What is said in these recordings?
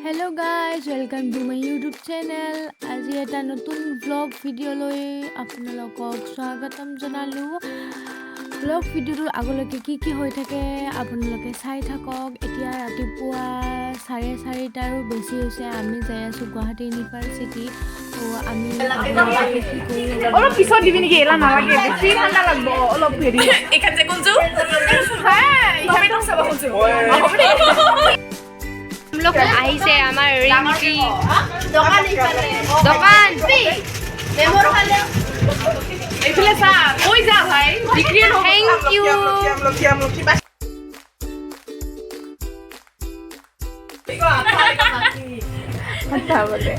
Hello guys, welcome to my YouTube channel. আজি এটা নতুন vlog ভিডিঅ' লৈ আপোনালোকক স্বাগতম জনালো। vlog ভিডিঅ'টোৰ আগলৈকে কি হৈ থাকে আপোনালোকে চাই থাকক। এতিয়া ৰাতিপুৱা 4:30টাৰো বেছি হৈছে। আমি যাই আছো গুৱাহাটী ইউনিভাৰ্চিটি। তো আমি অলপ পিছত দিবি নেকি? এলা নালাগে, বেছি ঠাণ্ডা লাগব। অলপ হেৰি এখান থেকে কোনজু হ্যাঁ ইহাটো চাব খুজু हम लोग आई से हमारे रिंकी দোকান ইফালে दुकान মেমোর খালে এইফালে চা কই যা ভাই বিক্রি নহব थैंक यू কথা বলে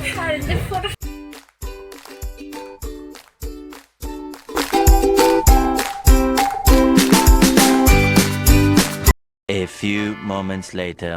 A few moments later.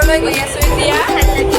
ঘৰলৈ গৈ আছো এতিয়া